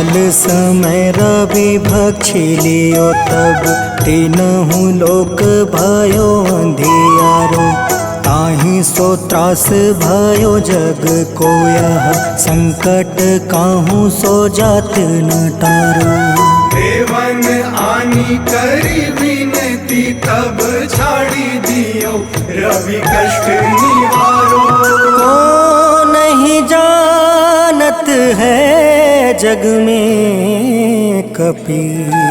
काल समय रवि भक्षी लियो तब तीनहु लोक भयो अंधियारो। ताहि सो त्रास भयो जग को यह संकट काहू सो जात न टारो। देवन आनी करी विनती तब छाड़ी दियो रवि कष्ट निवारो। को नहीं जानत है जग में कपि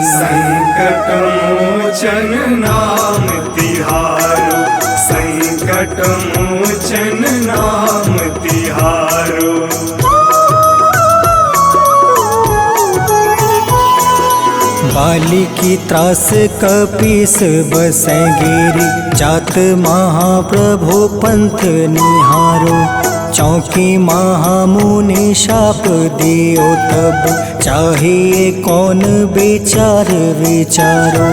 संकट मोचन नाम तिहारो। संकट मोचन नाम तिहारो। बाली की त्रास कपीस बसै गिरी। जात महाप्रभु पंथ निहारो। चौकी महामुनि शाप दियो तब चाहिए कौन विचार विचारो।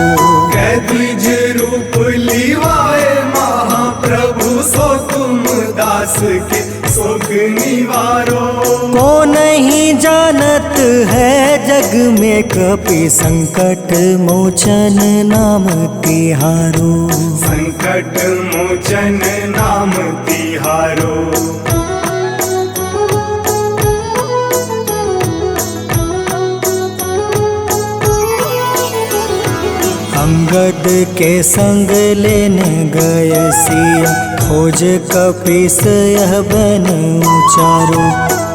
कैद्विज रूप लिवाए महाप्रभु सो तुम दास के शोक निवारो। को नहीं जानत है जग में कपि संकट मोचन नाम तिहारो। संकट मोचन नाम तिहारो। अंगद के संग लेने गए सिया। खोज कपीस यह बन उचारो।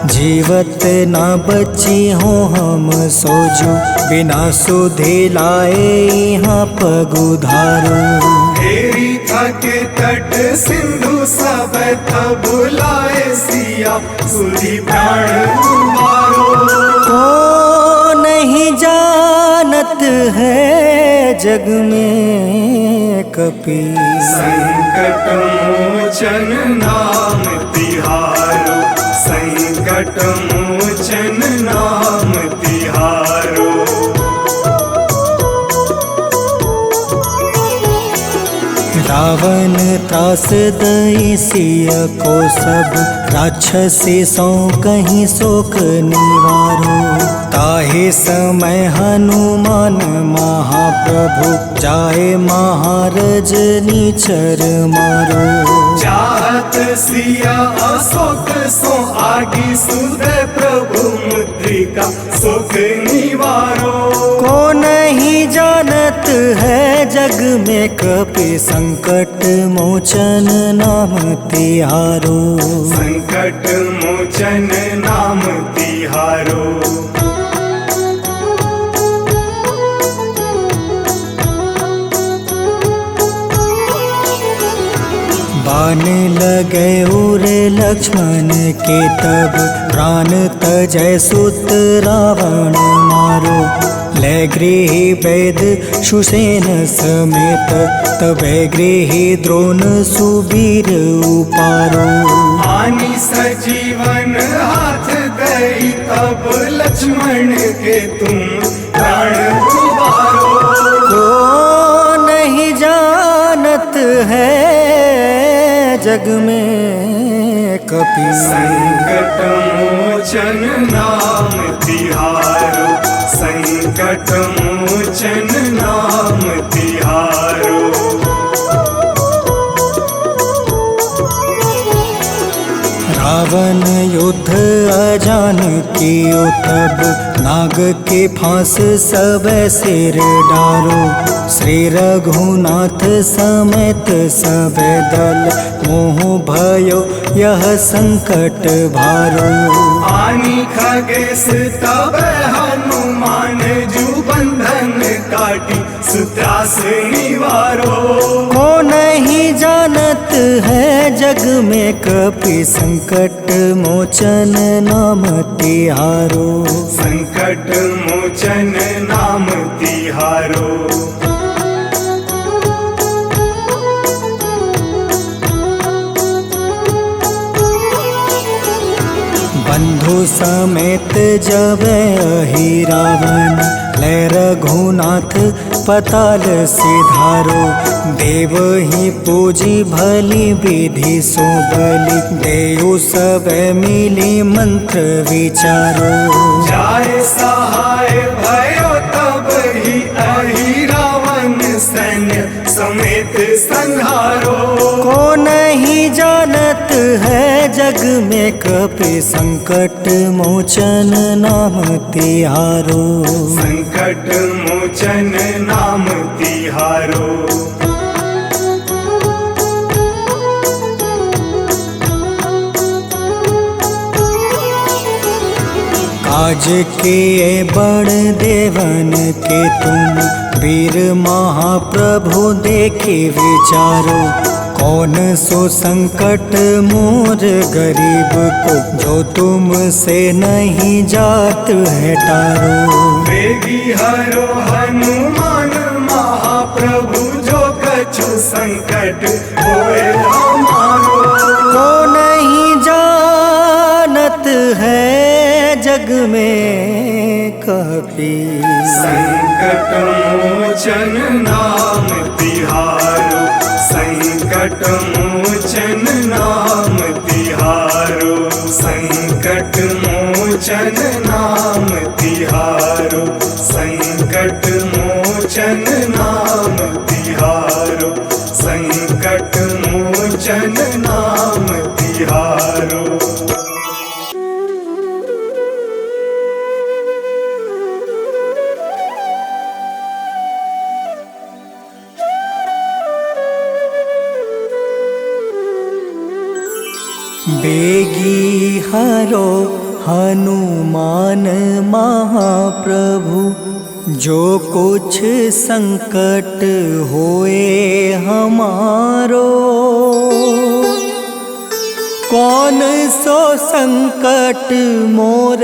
जीवत ना बची हो हम सोजो। बिना सुधि लाए यहाँ पग उधारो। हेरी थके तट सिंधु सब तब लाए सिया। सुधि प्राण तुम्हारो। को नहीं जानत है जग में कपि संकट मोचन नाम तिहारो। संकट मोचन नाम तिहारो। रावण त्रास दई सिया को सब। राक्षसी सो कहीं शोक निवारो। ताहि समय हनुमान महाप्रभु जाए महारज नीचर मारो। चाहत सिया अशोक सो आगी सुधे प्रभु मुद्रिका शोक निवारो। को नहीं जानत है जग में कपि संकट मोचन नाम तिहारो। संकट मोचन नाम तिहारो। बाण लगे उरे लक्ष्मण के तब प्राण तजय सुत रावण मारो। ले गृही वैद सुसेन समेत तबे गृही द्रोण सुबीर उपारो। आनी सजीवन हाथ दई तब लक्ष्मण के तुम प्राण उबारो। को नहीं जानत है जग में कपि संकट मोचन नाम तिहारो। संकट मोचन नाम तिहारो। रावण युद्ध अजान कियो तब नाग के फांस सब सिर डारो। श्री रघुनाथ समेत सब दल मोह भयो यह संकट भारो। आनी खगेश तब हनुमान जू बंधन काटी सुत्रास निवारो। को नहीं जानत है जग में कपि संकट मोचन नाम तिहारो। संकट मोचन नाम तिहारो। बंधु समेत जब अहि रावण। ले रघुनाथ पताल सिधारो। देव ही पूजी भली विधि सो बलि, देव सब मिली मंत्र विचारो। जाय सहाय भयो तब ही अहि रावण सैन्य समेत संहारो। को नहीं जानत है जग में कपि संकट मोचन नाम तिहारो। संकट मोचन नाम तिहारो। काज किए बड़ देवन के तुम, वीर महाप्रभु देखे विचारो। कौन सो संकट मोर गरीब को, जो तुम से नहीं जात है टारो। वेगी हरो हनुमान महाप्रभु, जो कछु संकट होए हमारो। को नहीं जानत है जग में कपि, संकट मोचन नाम तिहारो। संकट मोचन नाम तिहारो। संकट मोचन नाम तिहारो। संकट मोचन नाम तिहारो। संकट मोचन नाम तिहारो। बेगी हरो हनुमान महाप्रभु, जो कुछ संकट होए हमारो। कौन सो संकट मोर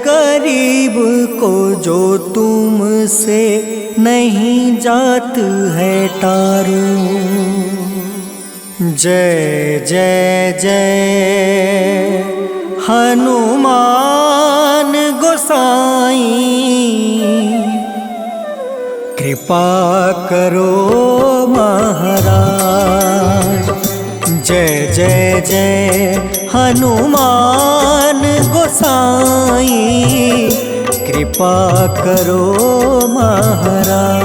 गरीब को, जो तुम से नहीं जात है टारो। जय जय जय हनुमान गोसाई, कृपा करो महाराज। जय जय जय हनुमान गोसाई, कृपा करो महाराज।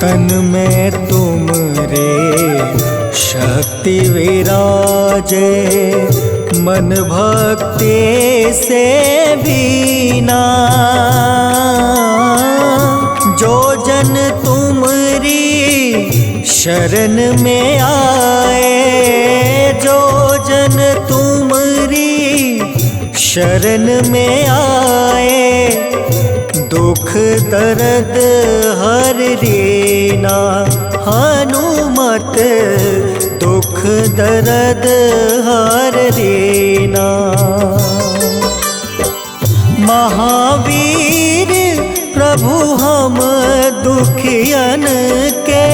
तन में तुम रे शक्ति विराजे, मन भक्ति से बीना। जो जन तुमरी शरण में आए, जो जन तुमरी शरण में आए, दुख दर्द हर रीना। हनुमत दुख दर्द हर रीना। महावीर प्रभु हम दुखियन के,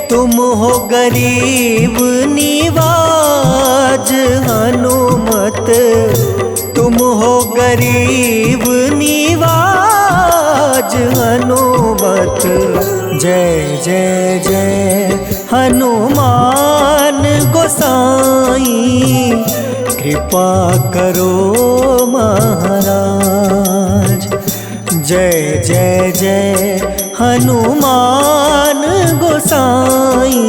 तुम हो गरीब निवाज। हनुमत तुम हो गरीब निवाज। हनुमत जय जय जय हनुमान गोसाई, कृपा करो महाराज। जय जय जय हनुमान गोसाई,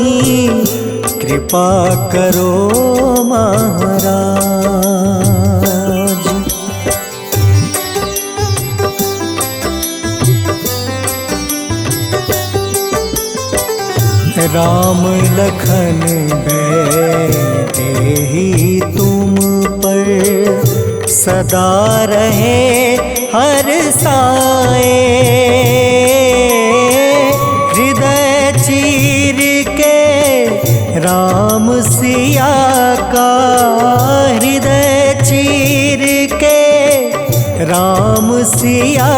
कृपा करो महाराज। राम लखन देहि तुम पर, सदा रहे हर साए। हृदय चीर के राम सिया का, हृदय चीर के राम सिया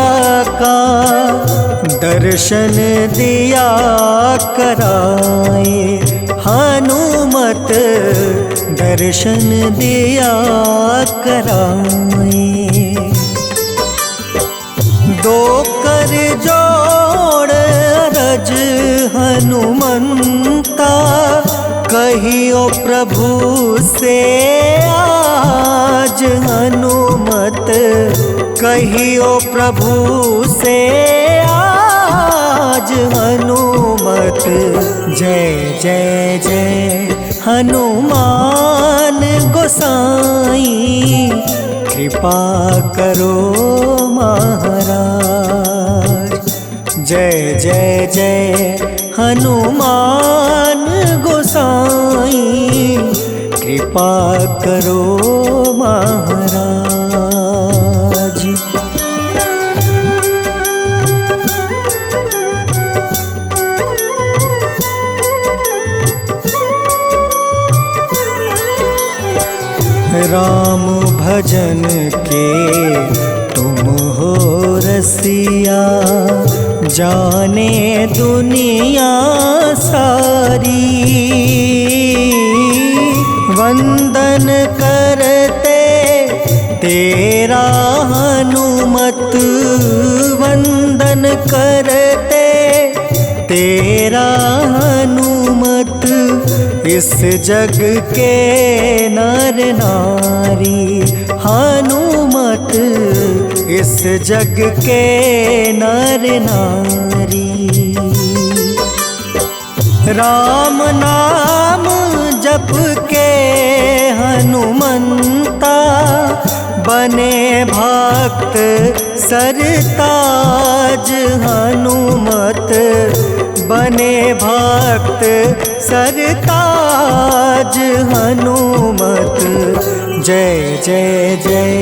का, दर्शन दिया कराए। हनुमत दर्शन दिया कराए। दो कर जोड़ अरज हनुमंता, कहियो प्रभु से आज हनुमत, कहियो प्रभु से आज हनुमत। जय जय जय हनुमान गोसाई, कृपा करो महाराज। जय जय जय हनुमान गोसाई, कृपा करो महाराज। राम भजन के तुम हो रसिया, जाने दुनिया सारी। वंदन करते तेरा हनुमत, वंदन करते तेरा हनुमत। इस जग के नर नारी हनुमत, इस जग के नर नारी। राम नाम जप के हनुमंता, बने भक्त सरताज हनुमत, बने भक्त सरताज हनुमत। जय जय जय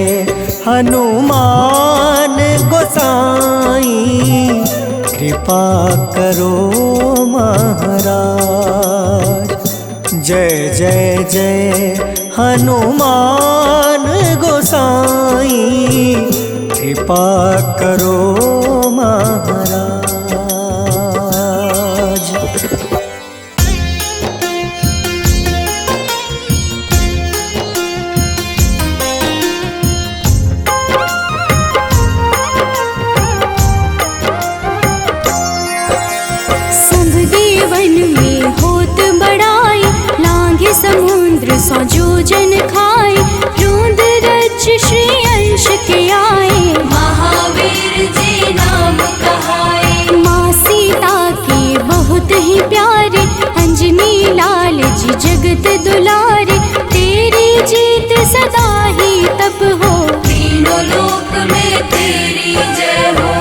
हनुमान गोसाई, कृपा करो महाराज। जय जय जय हनुमान गोसाई, कृपा करो महाराज। समुद्र सौ जोजन खाए, रोंद रज श्री अंश के आए। महावीर जी नाम कहाए, माँ सीता के बहुत ही प्यारे, अंजनी लाल जी जगत दुलारे। तेरी जीत सदा ही तब हो, तीनों लोक में तेरी जय हो।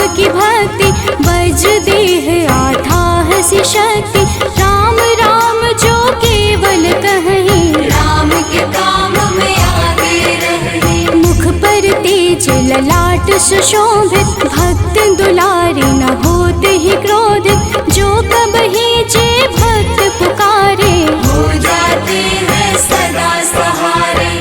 की भक्ति वज्र देह आठाह सी शक्ति, राम राम जो केवल कहें, राम के काम में आगे रहें। मुख पर तेज ललाट सुशोभित, भक्त दुलारे न होते ही क्रोधित। जो कबहि जे भक्त पुकारे, हो जाते हैं सदा सहारे।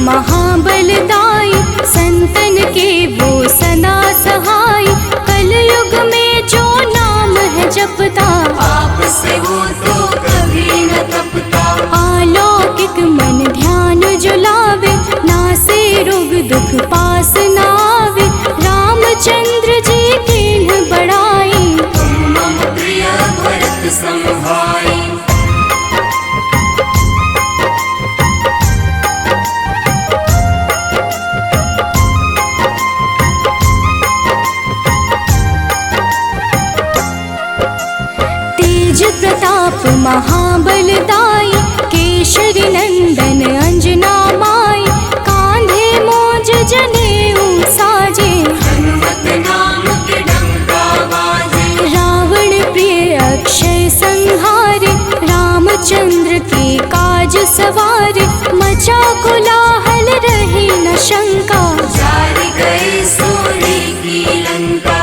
महाबलदाई, संतन के वो सदा सहाय। कलयुग में जो नाम है जपता, पाप से वो तो कभी न तपता। अलौकिक मन ध्यान जो लावे, नासे रोग दुख पास न आवे। रामचंद्र जी के बड़ाई, तुम मम प्रिय भरत सम भाई। प्रताप सवार, मचा कोलाहल रही न शंका, जार गए सूर्य की लंका।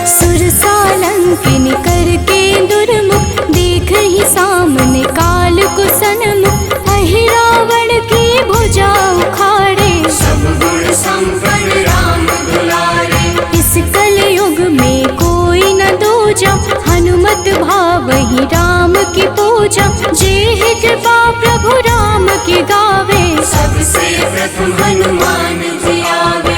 सुरसालंकिनी करके दुर्मुख, देख ही सामने काल को सन्मुख, अहिरावण की भुजा उखाड़े, सब गुण संपन्न राम दुलारे। इस कलयुग में कोई न दूजा, हनुमत भावहि राम की पूजा, जेहि कृपा प्रभु राम की गावे, सबसे प्रथम हनुमान जी आवे।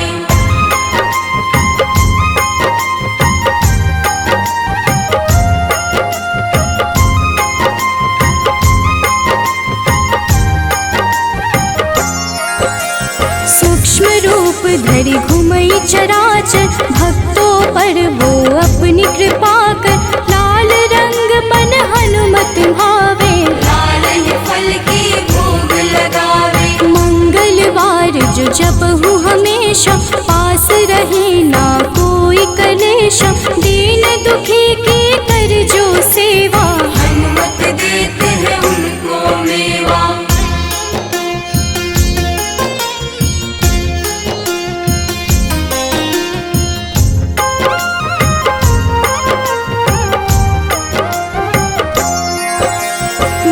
सूक्ष्म रूप धरि घुमई चराचर, भक्तों पर वो अपनी कृपा कर, लाल रंग मन हनुमत भावे, लाल ही फल की भोग लगावे। मंगलवार जो जपहु हमेशा, पास रहे ना कोई कलेशा, दीन दुखी की कर जो सेवा, हनुमत देते हैं उनको मेवा।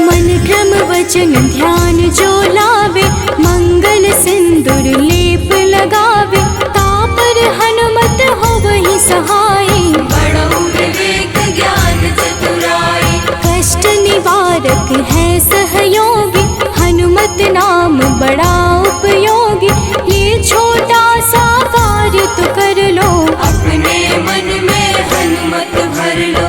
मन क्रम वचन ध्यान जो लावे, मंगल सिंदूर लेप लगावे, तापर हनुमत हो वही सहाय, बड़ो विवेक ज्ञान चतुराई। कष्ट निवारक है सहयोगी, हनुमत नाम बड़ा उपयोगी, ये छोटा सा कार्य तो कर लो, अपने मन में हनुमत भर लो।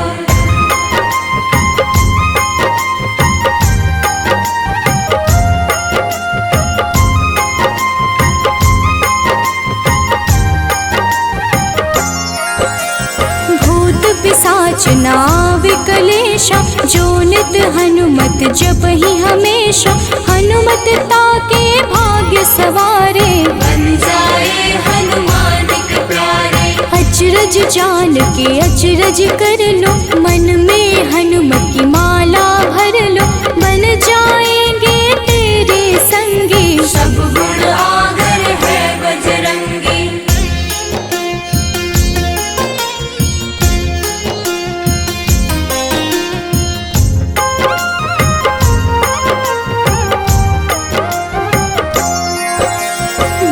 भूत पिशाच नाव कलेशा, जो नित हनुमत जपहि हमेशा, हनुमत ताके भाग्य सवारे, बन जाए हनुमान के प्यारे। अचरज जान के अचरज कर लो, मन में हनुमत की माला भर लो, बन जाएंगे तेरे संगी, सब गुण आगर है बजरंगी।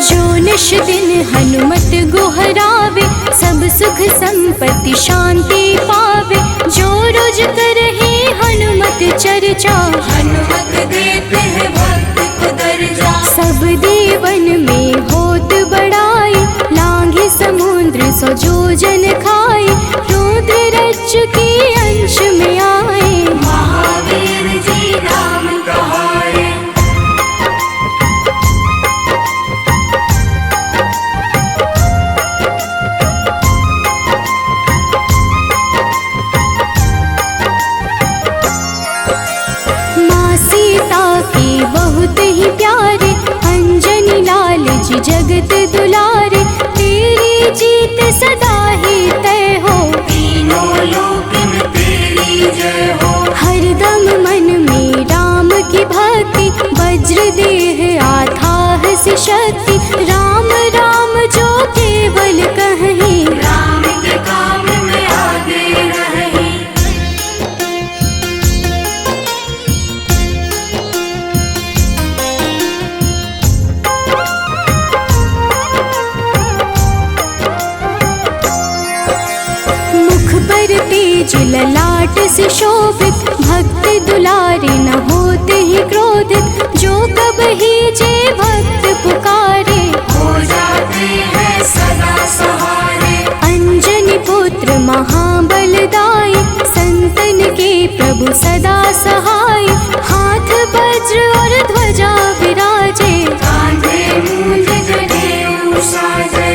जो निश दिन हनुमत गोहरावे, सब सुख संपत्ति शांति पावे, जो रोज करहे हनुमत चर्चा, हनुमत देते हैं भक्त को दर्जा। सब देवन में होत बड़ाई, लांघे समुद्र सो जो जन खाए, रुद्र रज के अंश में आए, महावीर जी राम कहाए। माँ सीता के बहुत ही प्यारे, अंजनी लाल जी जगत दुलारे, तेरी जीत सदा ही तय हो, तीनों लोक में तेरी जय हो। हरदम मन में राम की भक्ति, वज्र देह आथाह सी शक्ति, राम राम जो केवल कहीं, राम के काम में आगे रहे। मुख पर तेज ललाट से शोभित, भक्त दुलारे न होते ही क्रोधित, जो कब ही जे भक्त पुकारे, हो जाते हैं सदा सहारे। अंजनी पुत्र महाबलदाई, संतन के प्रभु सदा सहाय, हाथ वज्र और ध्वजा विराजे, कांधे मूंज जनेऊ साजे।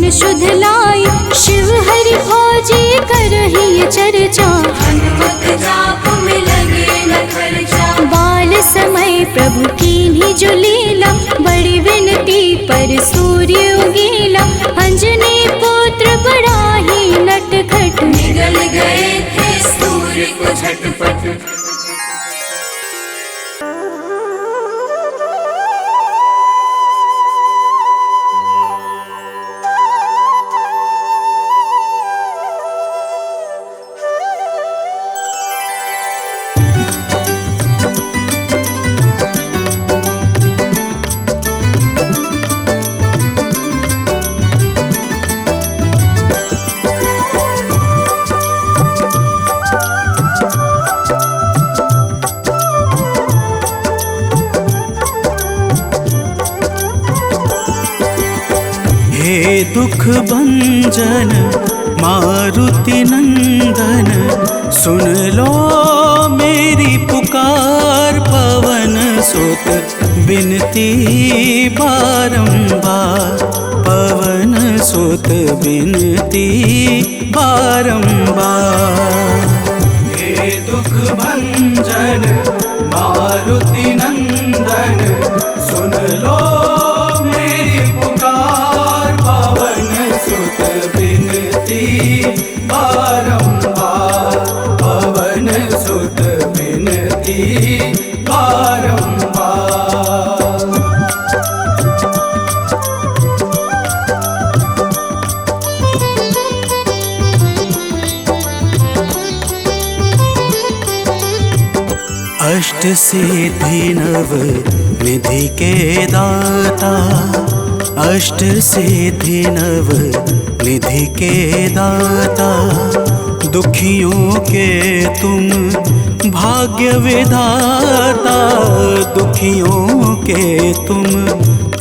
मन शुद्ध लाई, शिव हरि भोजे करही चर्चा। हनुमत जाप में लगे न खर्चा, बाल समय प्रभु कीन्ही जो लीला, बड़ी विनती पर सूर्य उगेला। अंजनी पुत्र बड़ा ही नटखट, निगल गए थे सूर्य को झटपट। हे दुख भंजन मारुति नंदन, सुन लो मेरी पुकार। पवन सुत बिनती बारंबार, पवन सुत बिनती बारंबार। हे दुख भंजन मारुति नंदन, सुन लो मेरी पुकार। पवन सुत बिनती बारंबार, पवन सुत बिनती बारंबार। अष्ट सिद्धि नव निधि के दाता, अष्ट सिद्धि नव निधि के दाता। दुखियों के तुम भाग्य विधाता, दुखियों के तुम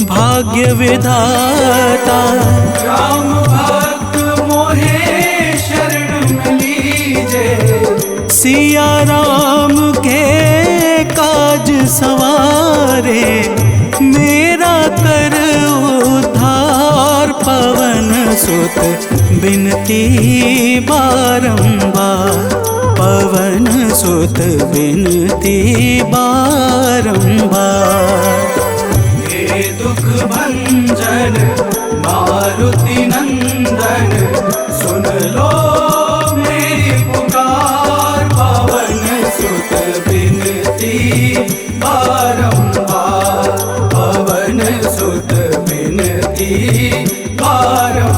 भाग्य विधाता। राम भक्त मोहे शरण लीजे, सिया राम के काज सवारे। मेरा कर उद्धार, पवन सुत बिनती बारंबार, पवन सुत बिनती बारंबार। हे दुख भंजन मारुति नंदन, सुन लो मेरी पुकार। पवन सुत बिनती बारंबार, पवन सुत बिनती बारंबार।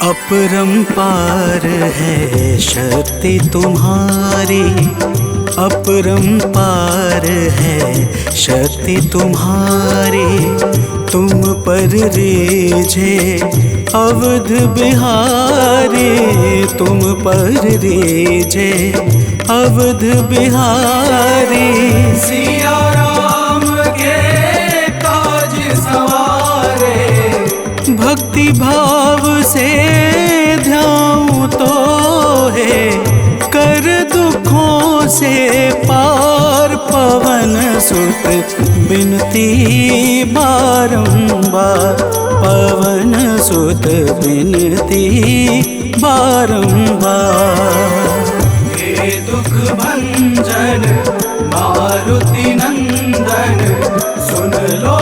अपरंपार है शक्ति तुम्हारी, अपरंपार है शक्ति तुम्हारी। तुम पर रीझे अवध बिहारी, तुम पर रीझे अवध बिहारी। सिया राम के काज सवारे, भक्ति भाव से ध्याऊं तो है कर दुखों से पार। पवन सुत बिनती बारंबार, पवन सुत बिनती बारंबार। हे दुख भंजन मारुति नंदन, सुन लो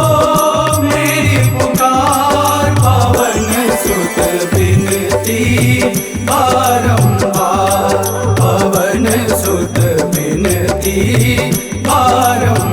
मेरी पुकार। पवन सुत बिनती बारंबार, पवन सुत बिनती बारंबार।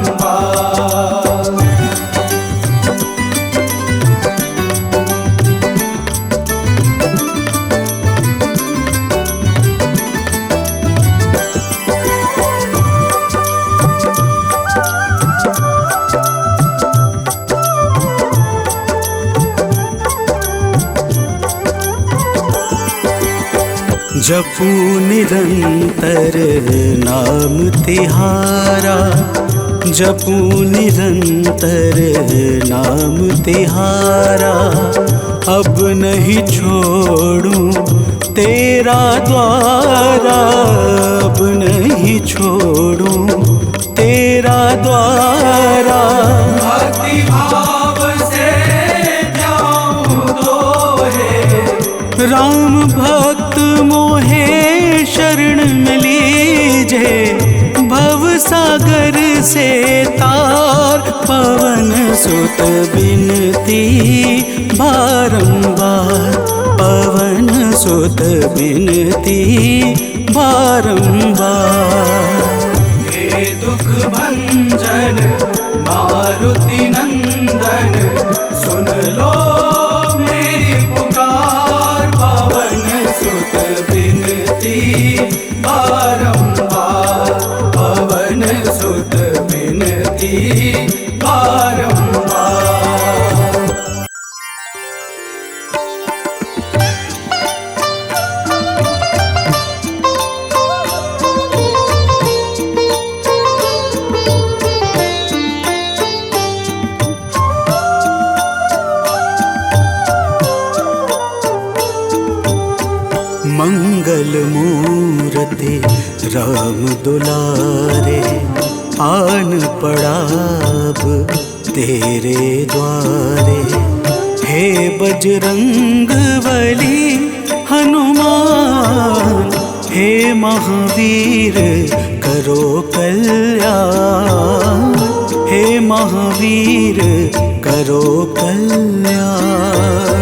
जपू निरंतर नाम तिहारा, जपू निरंतर नाम तिहारा। अब नहीं छोड़ूं तेरा द्वारा अब नहीं छोड़ूं, तेरा द्वारा भक्ति भाव से जाऊं तो है। राम भक्त मोहे शरण में लीजे, भव सागर से तार पवन सुत बिनती बारंबार, पवन सुत बिनती बारंबार। हे दुख भंजन मारुति नंदन, सुन लो मेरी पुकार, पवन सुत बिनती बारंबार, पवन सुत बिनती बारंबार। मंगल मूर्ति राम दुलारे, आन पड़ा अब तेरे द्वारे। हे बजरंग बली हनुमान, हे महावीर करो कल्याण, हे महावीर करो कल्याण।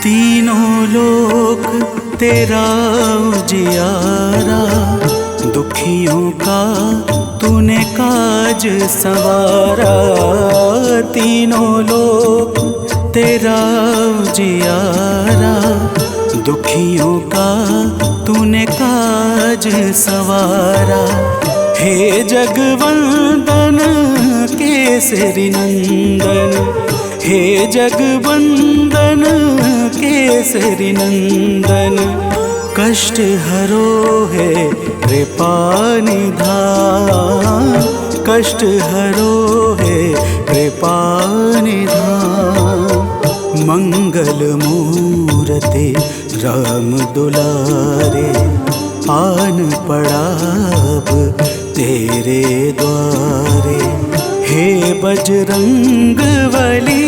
तीनों लोक तेरा उजियारा, दुखियों का तूने काज संवारा। तीनों लोक तेरा उजियारा, दुखियों का तूने काज संवारा। हे जगवंदन केसरी नंदन, हे जगवंदन केसरी नंदन, कष्ट हरो है कृपा निधान, कष्ट हरो है कृपा निधान। मंगल मूर्ति राम दुलारे, आन पड़ा अब तेरे द्वारे। हे बजरंग बली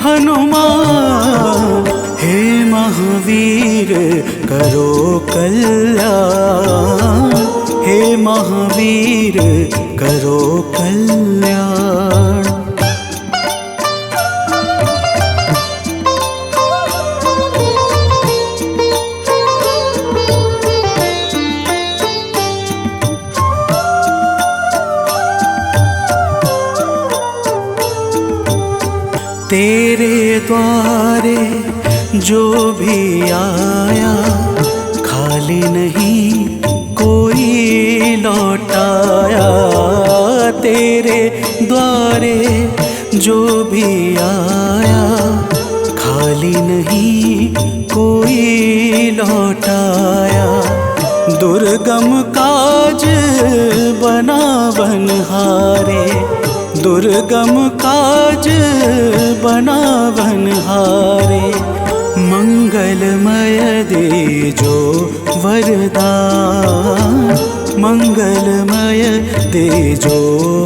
हनुमान, हे महावीर करो कल्याण, हे महावीर करो कल्याण। तेरे द्वारे जो भी आया, खाली नहीं कोई लौटाया। तेरे द्वारे जो भी आया, खाली नहीं कोई लौटाया। दुर्गम काज बना बनहारे, दुर्गम काज बना बनहारे। मंगलमय दे जो वरदान, मंगलमय दे जो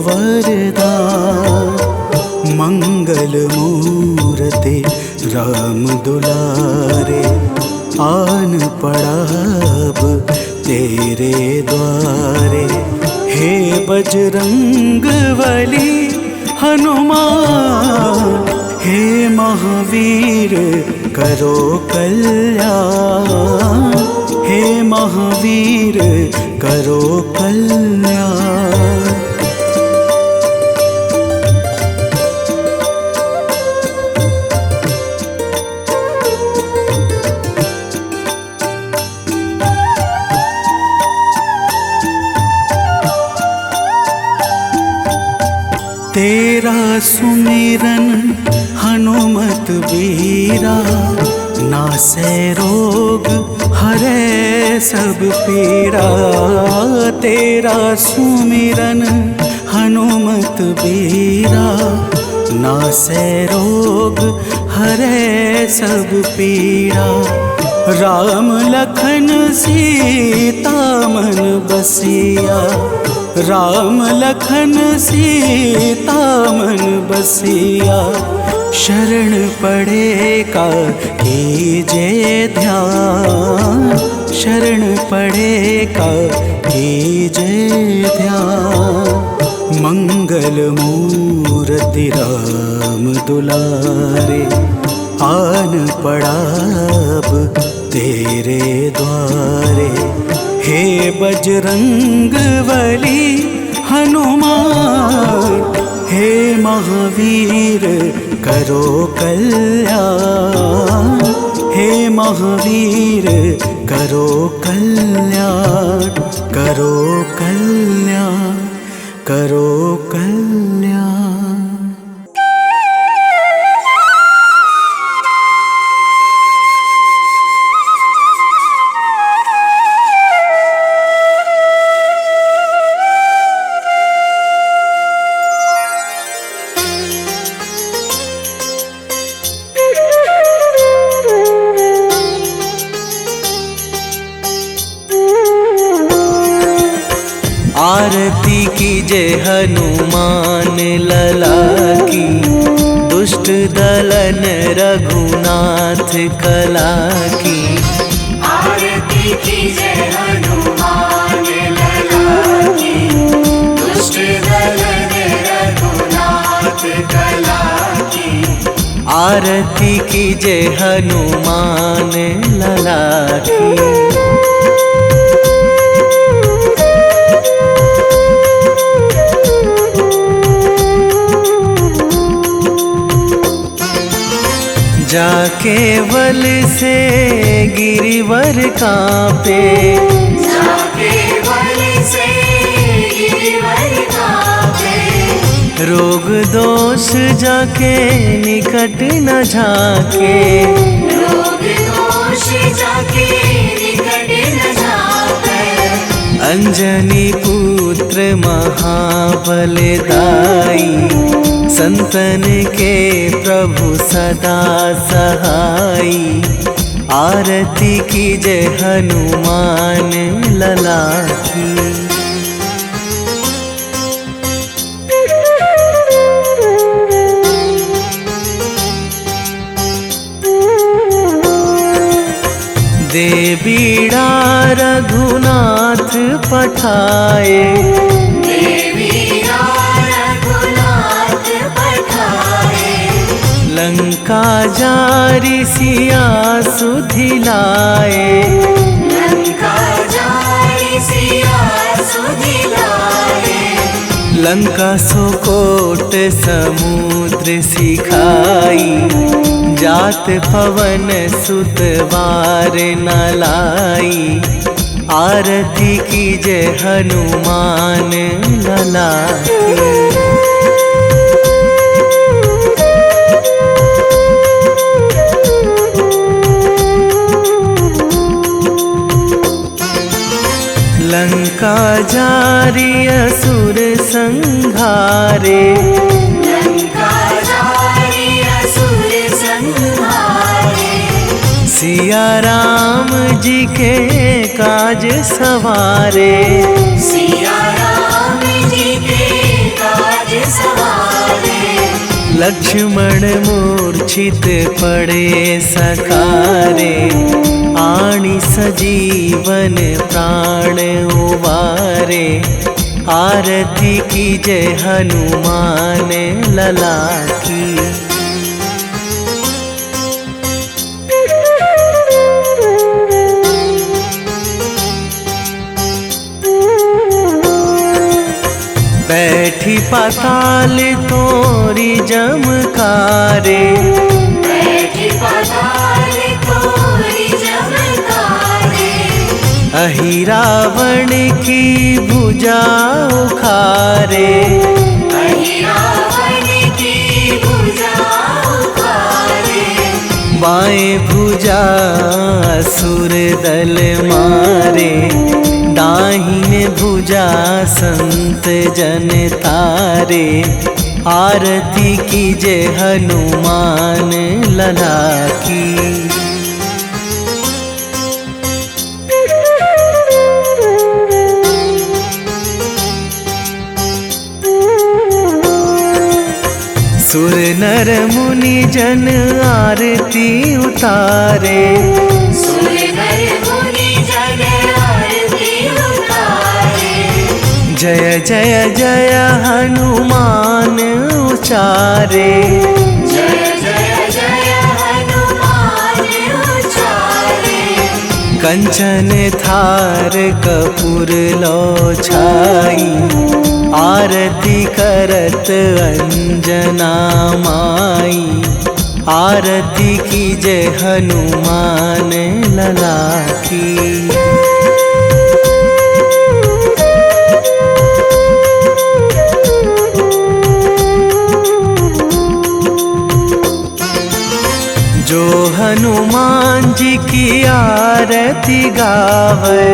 वरदान। मंगल मूर्ति राम दुलारे, आन पड़ा अब तेरे द्वारे। हे बजरंग बली हनुमान, हे महावीर करो कल्याण, हे महावीर करो कल्याण। तेरा सुमिरन हनुमत बीरा, नासै रोग हरै सब पीड़ा, तेरा सुमिरन हनुमत बीरा। नासै रोग हरै सब पीड़ा, राम लखन सीता मन बसिया। राम लखन सीता मन बसिया, शरण पड़े का कीजे ध्यान। शरण पड़े का कीजे ध्यान। मंगल मूर्ति राम दुलारे, आन पड़ा अब तेरे द्वारे। हे बजरंग बली हनुमान, हे महावीर करो कल्याण। हे महावीर करो कल्याण, करो कल्याण, करो कल्याण। आरती कीजे हनुमान लला की, दुष्ट दलन रघुनाथ कला की। आरती कीजे हनुमान लला की, दुष्ट दलन रघुनाथ कला की। आरती कीजे हनुमान लला की। जाके बल से गिरिवर कांपे, जाके बल से गिरिवर कांपे। रोग दोष जाके निकट न झाके, रोग दोष जाके निकट न झाके। अंजनी पुत्र महाबलदाई, संतन के प्रभु सदा सहाई। आरती कीजे हनुमान लला की। दे बीड़ा रघुनाथ पठाए, लंका जारी सिया सुधिलाए। लंका जारी सिया सुधिलाए। लंका सुकोट समुद्र सिखाई, जात पवन सुत वार न लाई। आरती कीजे हनुमान लला की। लंका जारी असुर संहारे, लंका जारी असुर संहारे। सिया राम जी के काज सवारे, सिया राम जी के काज सवारे। लक्ष्मण मूर्छित पड़े सकारे, आणी सजीवन प्राण उबारे। आरती कीजे हनुमान लला की। बैठी पाताल तोरी जमकारे, बैठी पाताल तोरी जमकारे। अहि रावण की भुजा उखारे, अहि रावण की भुजा उखारे। बाएं भुजा असुर दल मारे, दाहिने भुजा संत जन तारे। आरती कीजे हनुमान लला की। सुर नर मुनि जन आरती उतारे, सुर नर मुनि जन आरती उतारे। जय जय जय हनुमान उचारे। जय जय जय हनुमान उचारे। कंचन थार कपूर लो छाई, आरती करत अंजना माई। आरती कीजे हनुमान लला की। जो हनुमान जी की आरती गावे,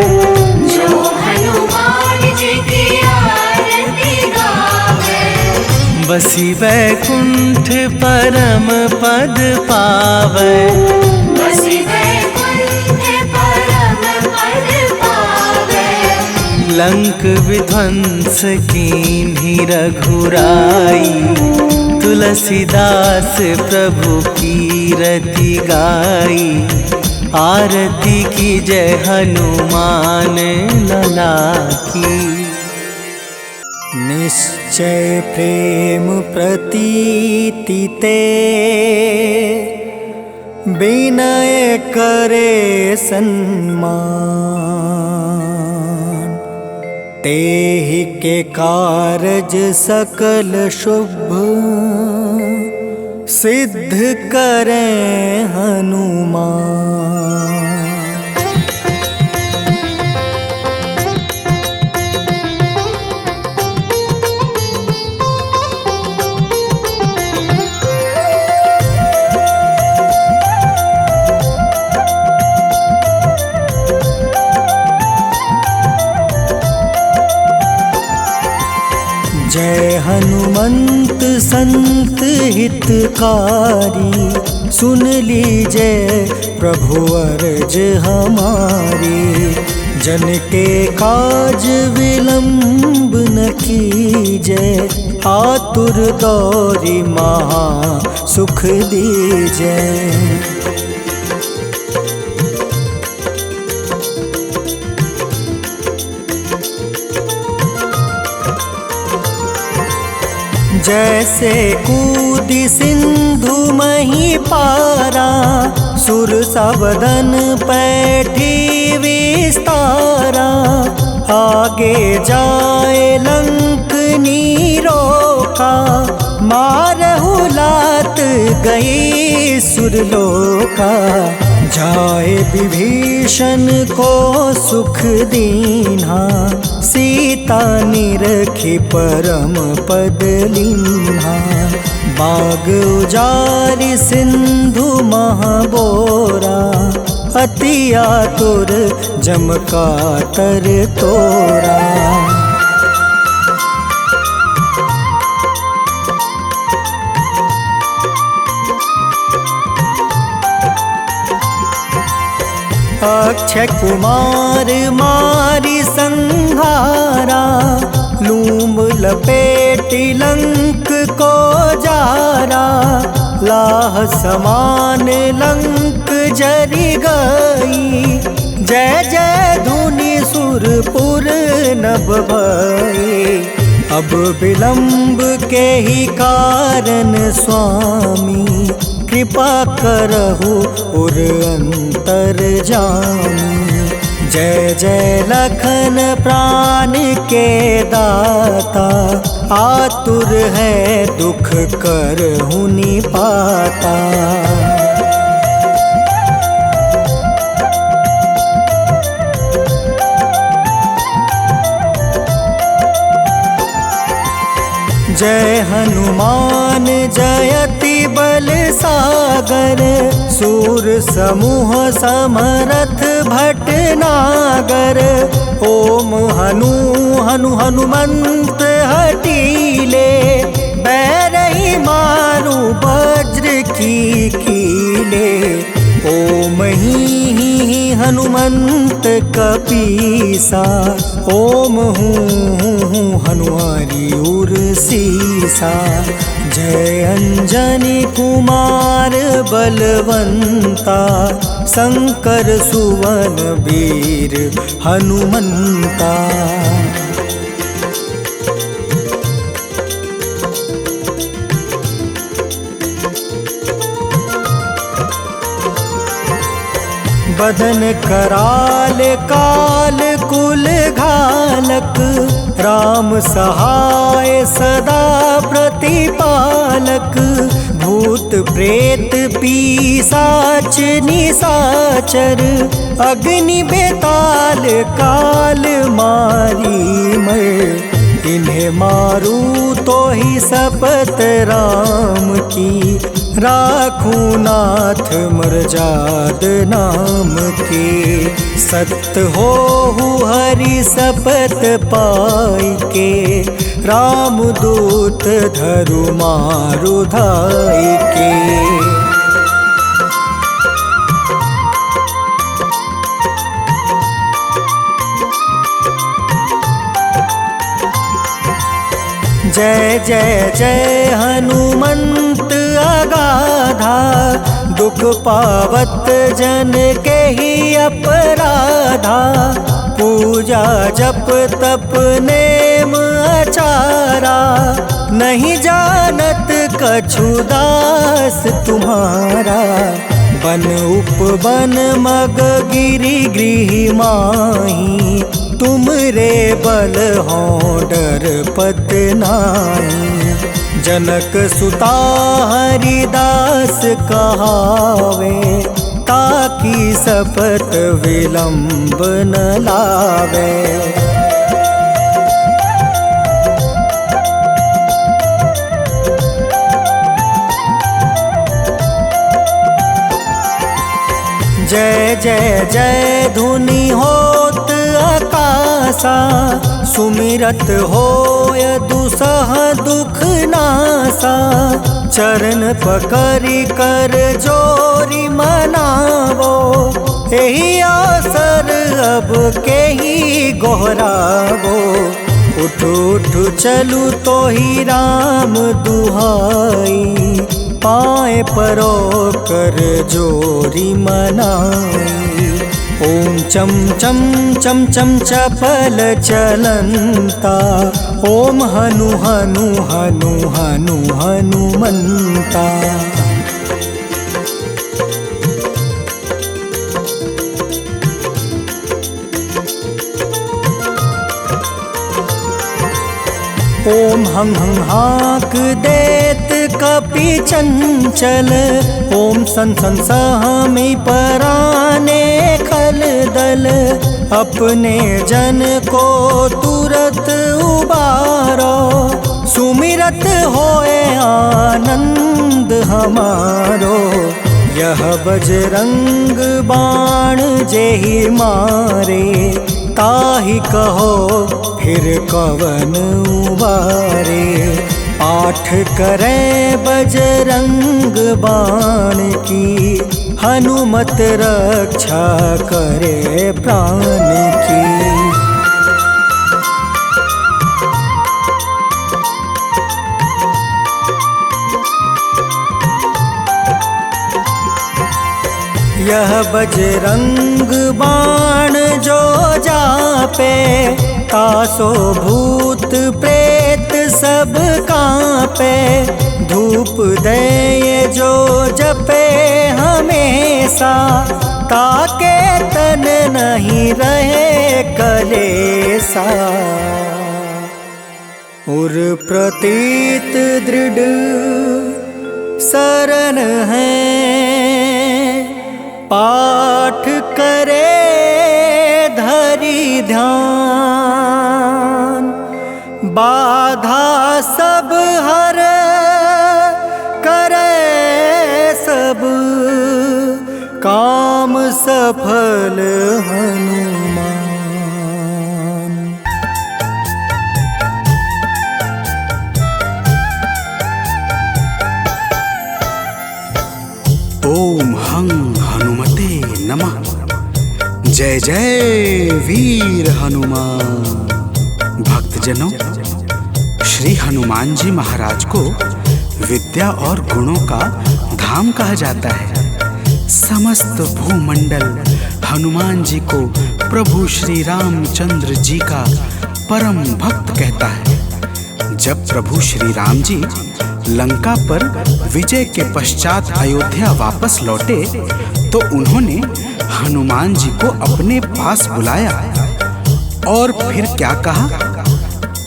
जो हनुमान जी की आरती गावे। बसी वैकुंठ परम पद पावे। बसी वैकुंठ परम पद पावे। लंक विध्वंस कीन्ही रघुराई, तुलसीदास प्रभु कीरति गाई। आरती कीजे हनुमान लला की। निश्चय प्रेम प्रतीति ते, विनय करे सन्मान। तेहि के कारज सकल शुभ, सिद्ध करें हनुमान। जय हनुमंत संत हितकारी, सुन लीजिए प्रभु अर्ज हमारी। जन के काज विलंब न कीजिए, आतुर दौरी महा सुख दीजिए। जैसे कूदी सिंधु मही पारा, सुर सबदन पैठी विस्तारा। आगे जाए लंक नीरोका, मारहु लात गई सुरलोका। जाए विभीषण को सुख दीन्हा, सीता निरखी परम पद लीन्हा। बाग उजारि सिंधु महाबोरा, अति आतुर जम कातर तोरा। अक्षय कुमार मारी संहारा, लूम लपेटी लंक को जारा। लाह समान लंक जरी गई, जय जय धुनि सुरपुर नभ भई। अब विलंब के ही कारण स्वामी, कृपा करहु उर अंतर जामी। जय जय लखन प्राण के दाता, आतुर है दुख करहु निपाता। जय हनुमान जयति बल सागर, सूर समूह समरथ भटनागर। ओम हनु हनु हनुमंत हटीले, बैरही मारू वज्र की कीले। ओम ही हनुमंत कपीसा, ओम हूँ हनुमारी उर सीसा। जय अंजनी कुमार बलवंता, शंकर सुवन वीर हनुमंता। बदन कराल काल कुल घालक, राम सहाय सदा प्रतिपालक। भूत प्रेत पिशाच निशाचर, अग्नि बेताल काल मारी मर। इन्हें मारू तो ही शपथ राम की, राखूं नाथ मर्जाद नाम के। सत्य हो हरि शपथ पाई के, राम दूत धरु मारु धाई के। जय जय जय हनुमंत अगाधा, दुख पावत जन के ही अपराधा। पूजा जप तप नेम आचारा, नहीं जानत कछु दास तुम्हारा। बन उपवन मग गिरि गृह माही, तुम रे बल हो डर पत नाई। जनक सुता हरिदास कहावे, ताकि शपथ विलंब न लावे। जय जय जय धुनि होत आकाशा, सुमिरत होय दुसह दुख नासा। चरण पकड़ि कर जोरी मनावो, एही अवसर अब के ही गोहरावो। उठ उठ चलू तो ही राम दुहाई, पाए परो कर जोरी मनाई। ओम चम चम चम चम चपल चलंता, ओम हनु हनु हनु हनु हनुमंता। ओम हं हाक देत कपि चंचल, ओम सन सन सहमी पराने खल दल। अपने जन को तुरत उबारो, सुमिरत होए आनंद हमारो। यह बजरंग बाण जेहि मारे, ताहि कहो फिर कवन उबारे। पाठ करें बजरंग बाण की, हनुमत रक्षा करे प्राण की। यह बजरंग बाण जो जापे, तासो भूत प्रेत सब कांपे। धूप दे जो जपे हमेशा, ताके तन नहीं रहे कलेसा। उर प्रतीत दृढ़ शरण है, पाठ करे धरि ध्यान। बाधा सब हर करे सब काम सफल हनुमान। ओम हं हनुमते नमः। जय जय वीर हनुमान। भक्तजनों, श्री हनुमान जी महाराज को विद्या और गुणों का धाम कहा जाता है। समस्त भूमंडल हनुमान जी को प्रभु श्री रामचंद्र जी का परम भक्त कहता है। जब प्रभु श्री राम जी लंका पर विजय के पश्चात अयोध्या वापस लौटे तो उन्होंने हनुमान जी को अपने पास बुलाया और फिर क्या कहा,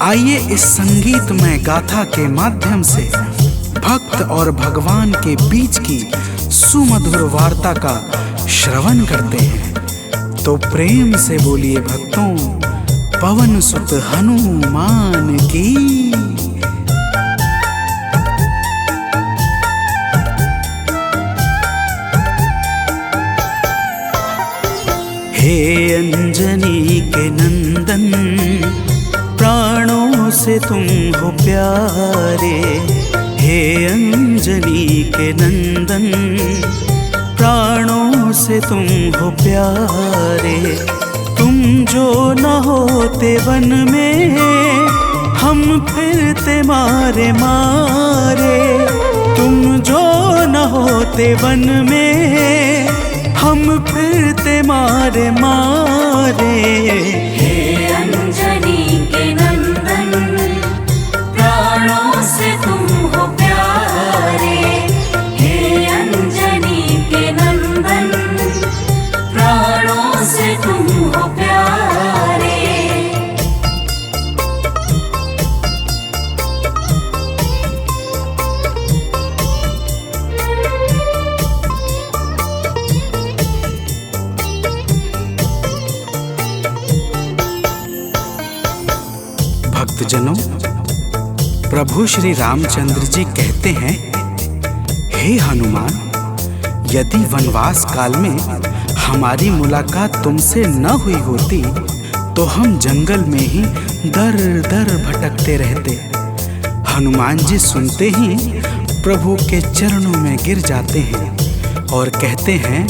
आइए इस संगीतमय गाथा के माध्यम से भक्त और भगवान के बीच की सुमधुर वार्ता का श्रवण करते हैं। तो प्रेम से बोलिए भक्तों, पवन सुत हनुमान की। हे अंजनी के नंदन, प्राणों से तुम हो प्यारे। हे अंजनी के नंदन, प्राणों से तुम हो प्यारे। तुम जो न होते वन में, हम फिरते मारे मारे। तुम जो न होते वन में, हम फिरते मारे मारे। हे अंजनी के नंदन, प्राणों से तुम हो प्यारे। हे अंजनी के नंदन, प्राणों से तुम हो प्यारे। भक्तजनों, प्रभु श्री रामचंद्र जी कहते हैं, हे हनुमान, यदि वनवास काल में हमारी मुलाकात तुमसे न हुई होती तो हम जंगल में ही दर दर भटकते रहते। हनुमान जी सुनते ही प्रभु के चरणों में गिर जाते हैं और कहते हैं,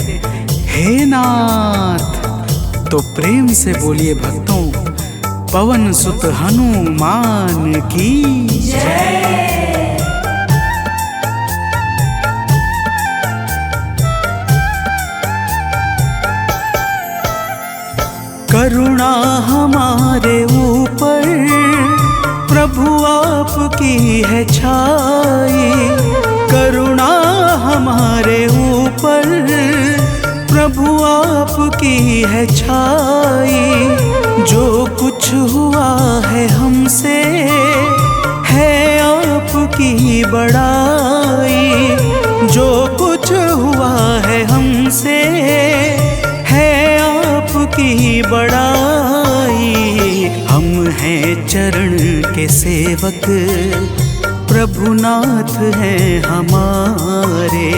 हे नाथ। तो प्रेम से बोलिए भक्तों, पवन सुत हनुमान की जय। करुणा हमारे ऊपर प्रभु आपकी है छाई। करुणा हमारे ऊपर प्रभु आपकी है छाई। जो कुछ हुआ है हमसे है आपकी बड़ाई। जो कुछ हुआ है हमसे है आपकी बड़ाई। हम हैं चरण के सेवक, प्रभुनाथ हैं हमारे।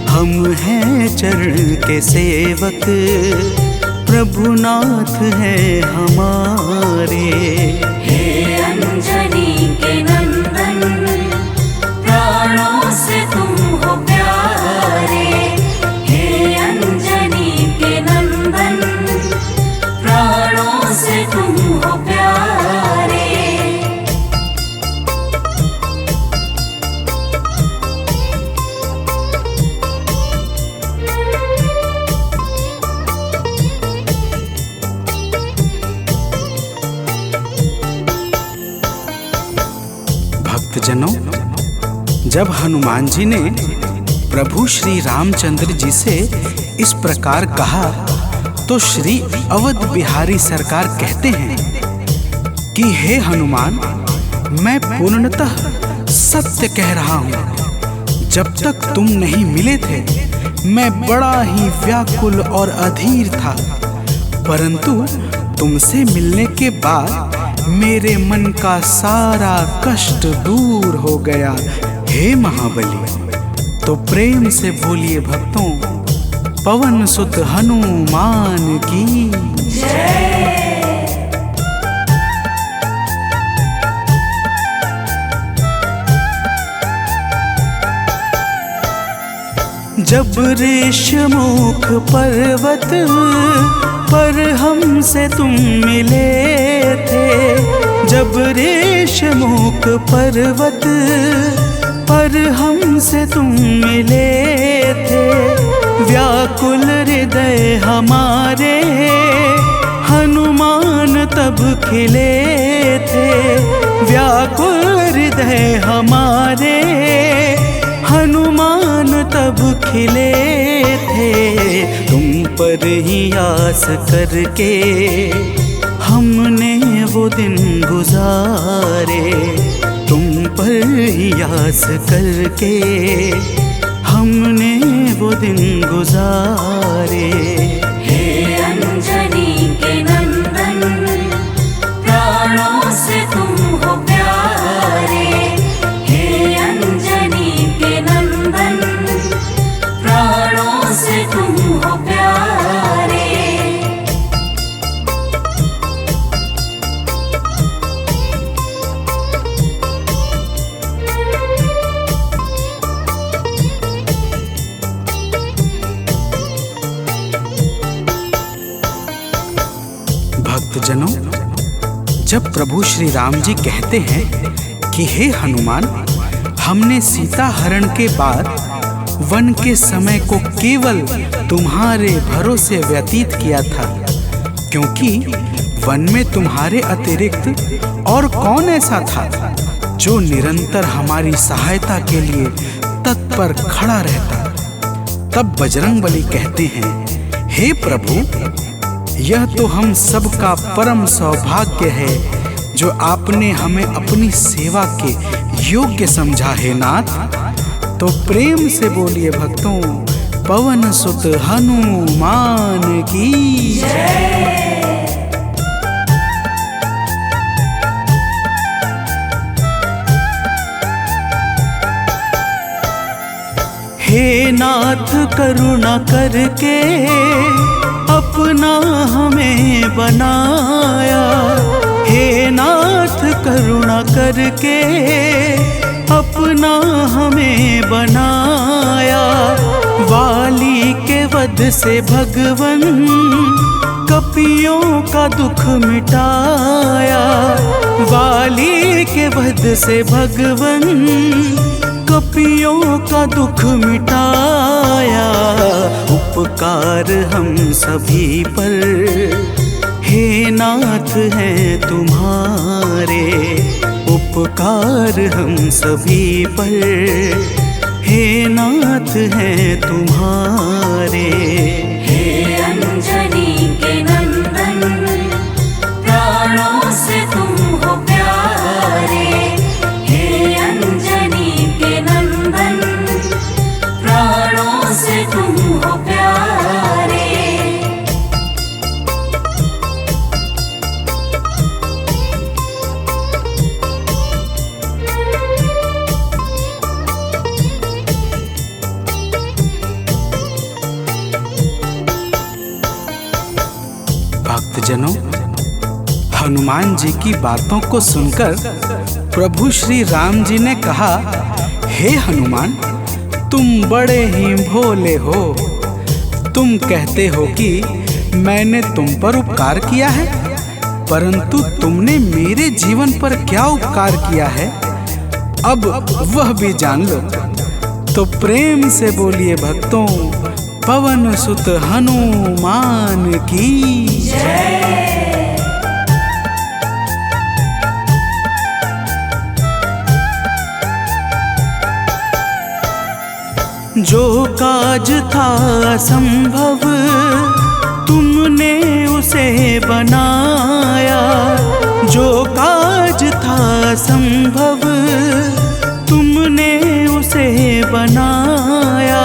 हम हैं चरण के सेवक, प्रभुनाथ हैं हमारे। हे अंजनी के नंदन, प्राणों से तुम हो प्यारे। हे अंजनी के नंदन, प्राणों से तुम हो प्यारे। भक्तजनों, जब हनुमान जी ने प्रभु श्री रामचंद्र जी से इस प्रकार कहा तो श्री अवध बिहारी सरकार कहते हैं कि हे हनुमान, मैं पूर्णतः सत्य कह रहा हूँ। जब तक तुम नहीं मिले थे मैं बड़ा ही व्याकुल और अधीर था, परंतु तुमसे मिलने के बाद मेरे मन का सारा कष्ट दूर हो गया हे महाबली। तो प्रेम से बोलिए भक्तों, पवन सुत हनुमान की जब ऋषमुख पर्वत पर हमसे तुम मिले थे, जब ऋषमुख पर्वत पर हमसे तुम मिले थे, व्याकुल हृदय हमारे हनुमान तब खिले थे, व्याकुल हृदय हमारे हनुमान तब खिले थे। तुम पर ही आस करके हमने वो दिन गुजारे, तुम पर ही आस करके हमने वो दिन गुजारे। हे अंजनी के नंदन, प्राणों से तुम हो प्यारे। हे अंजनी के नंदन, प्राणों से तुम हो प्यारे। भक्तजनों, जब प्रभु श्री राम जी कहते हैं कि हे हनुमान, हमने सीता हरण के बाद वन के समय को केवल तुम्हारे भरोसे व्यतीत किया था, क्योंकि वन में तुम्हारे अतिरिक्त और कौन ऐसा था जो निरंतर हमारी सहायता के लिए तत्पर खड़ा रहता। तब बजरंगबली कहते हैं, हे प्रभु, यह तो हम सबका परम सौभाग्य है जो आपने हमें अपनी सेवा के योग्य समझा है नाथ। तो प्रेम से बोलिए भक्तों, पवन सुत हनुमान की जय। हे नाथ करुणा करके अपना हमें बनाया, हे नाथ करुणा करके अपना हमें बनाया। वाली के वध से भगवन कपियों का दुख मिटाया, वाली के वध से भगवन कपियों का दुख मिटाया। उपकार हम सभी पर हे नाथ हैं तुम्हारे, उपकार हम सभी पर हे नाथ हैं तुम्हारे। हे अंजनी के नंदन, प्राणों से तुम हो प्यारे। हे अंजनी के नंदन, प्राणों से तुम हो प्यारे। भक्तजनों, हनुमान जी की बातों को सुनकर प्रभु श्री राम जी ने कहा, हे हनुमान, तुम बड़े ही भोले हो। तुम कहते हो कि मैंने तुम पर उपकार किया है, परंतु तुमने मेरे जीवन पर क्या उपकार किया है, अब वह भी जान लो। तो प्रेम से बोलिए भक्तों, पवन सुत हनुमान की जय। जो काज था असंभव तुमने उसे बनाया, जो काज था असंभव तुमने उसे बनाया।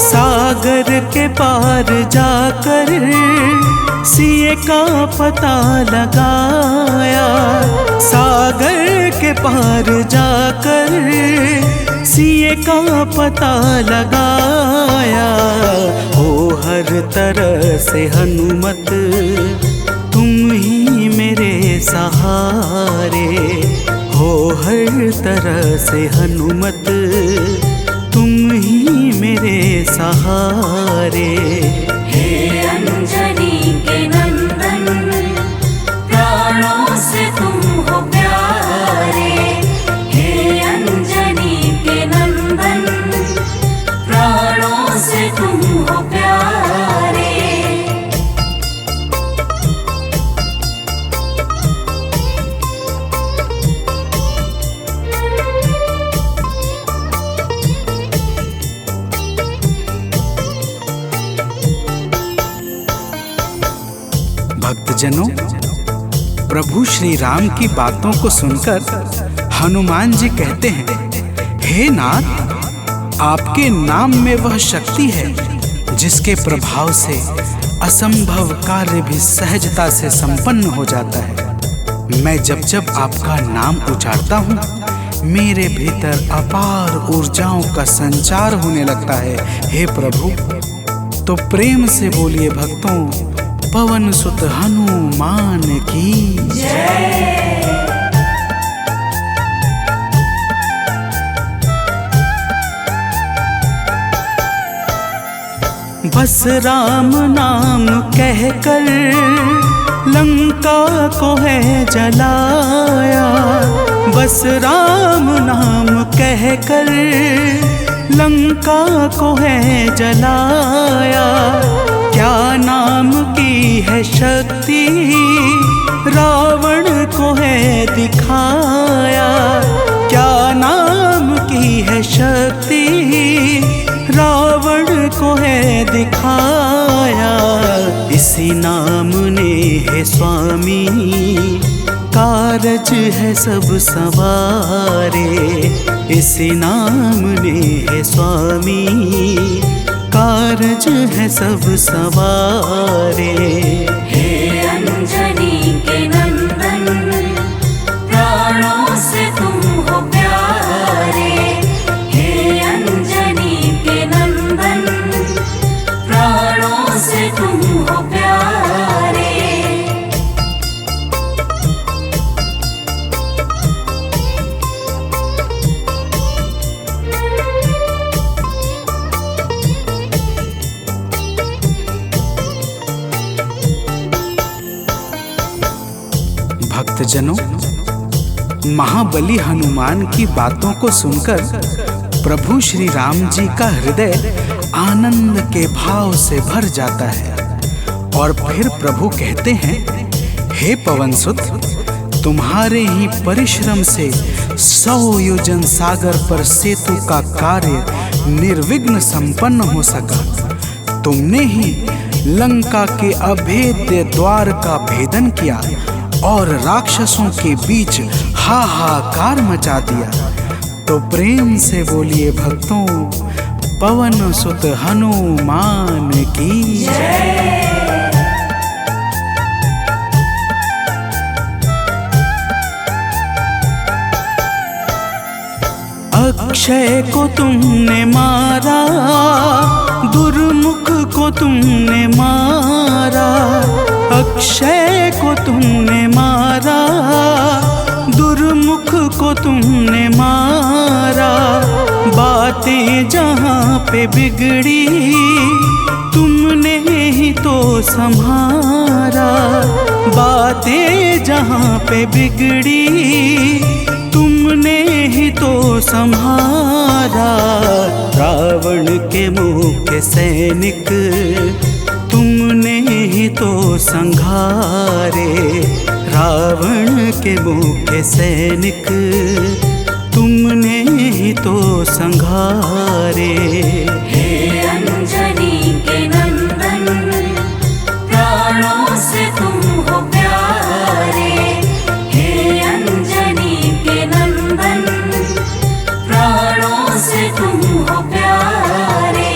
सागर के के पार जाकर सिए का पता लगाया, सागर के पार जाकर सिए का पता लगाया। हो हर तरह से हनुमत तुम ही मेरे सहारे, हो हर तरह से हनुमत तुम ही मेरे सहारे। हे अंजनी के नंदन, प्राणों से तुम हो प्यारे। हे अंजनी के नंदन, प्राणों से तुम हो प्यारे। भक्तजनों, प्रभु श्री राम की बातों को सुनकर हनुमान जी कहते हैं, हे नाथ, आपके नाम में वह शक्ति है जिसके प्रभाव से असंभव कार्य भी सहजता से संपन्न हो जाता है। मैं जब जब आपका नाम उच्चारता हूँ, मेरे भीतर अपार ऊर्जाओं का संचार होने लगता है। हे प्रभु, तो प्रेम से बोलिए भक्तों, पवन सुत हनुमान की जय। बस राम नाम कहकर लंका को है जलाया, बस राम नाम कहकर लंका को है जलाया। क्या नाम की है शक्ति रावण को है दिखाया, क्या नाम की है शक्ति रावण को है दिखाया। इसी नाम ने है स्वामी कारज है सब सवारे, इसी नाम ने है स्वामी कारज है सब सवारे। हे अंजनी के नंदन, प्राणों से तुम हो प्यारे। हे अंजनी के नंदन, प्राणों से तुम हो प्यारे। भक्तजनों, महाबली हनुमान की बातों को सुनकर प्रभु श्री राम जी का हृदय आनंद के भाव से भर जाता है और फिर प्रभु कहते हैं, हे पवनसुत, तुम्हारे ही परिश्रम से 100 योजन सागर पर सेतु का कार्य निर्विघ्न संपन्न हो सका। तुमने ही लंका के अभेद्य द्वार का भेदन किया और राक्षसों के बीच हाहाकार मचा दिया। तो प्रेम से बोलिए भक्तों, पवन सुत हनुमान की जय। अक्षय को तुमने मारा, दुर्मुख को तुमने मारा, अक्षय को तुमने मारा, दुर्मुख को तुमने मारा। बातें जहाँ पे बिगड़ी तुमने ही तो संहारा, बातें जहाँ पे बिगड़ी तुमने ही तो संहारा। रावण के मुख्य सैनिक तुमने ही तो संघारे, रावण के मुख्य सैनिक तुमने ही तो संघारे। हे अंजनी के नंदन, प्राणों से तुम हो प्यारे। हे अंजनी के नंदन, प्राणों से तुम हो प्यारे।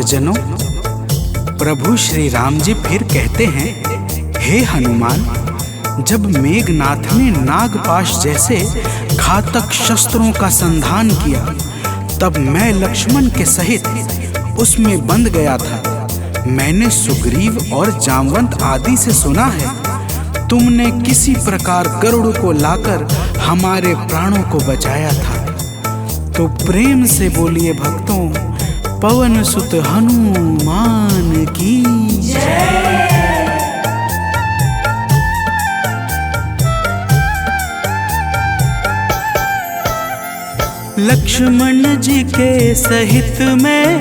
भक्तजनों, प्रभु श्री राम जी फिर कहते हैं, हे हनुमान, जब मेघनाथ ने नागपाश जैसे घातक शस्त्रों का संधान किया, तब मैं लक्ष्मण के सहित उसमें बंध गया था। मैंने सुग्रीव और जामवंत आदि से सुना है, तुमने किसी प्रकार गरुड़ को लाकर हमारे प्राणों को बचाया था। तो प्रेम से बोलिए भक्तों, पवन सुत हनुमान की जय। लक्ष्मण जी के सहित में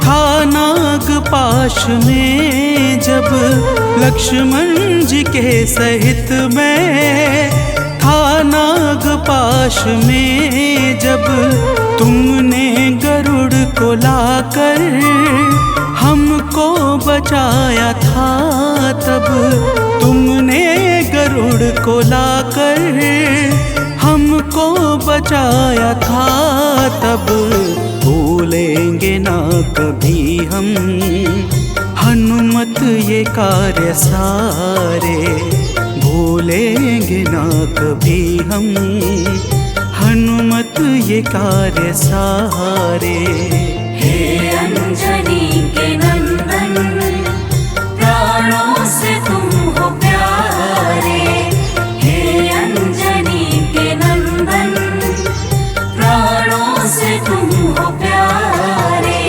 था नागपाश में, जब लक्ष्मण जी के सहित में था नागपाश में, जब तुमने गरुड़ को लाकर हमको बचाया था, तब तुमने गरुड़ को लाकर हमको बचाया था, तब भूलेंगे ना कभी हम हनुमत ये कार्य सारे, भूलेंगे ना कभी हम हनुमत ये कार्य सारे। हे अंजनी के नंदन, प्राणों से तुम हो प्यारे। हे अंजनी के नंदन, प्राणों से तुम हो प्यारे।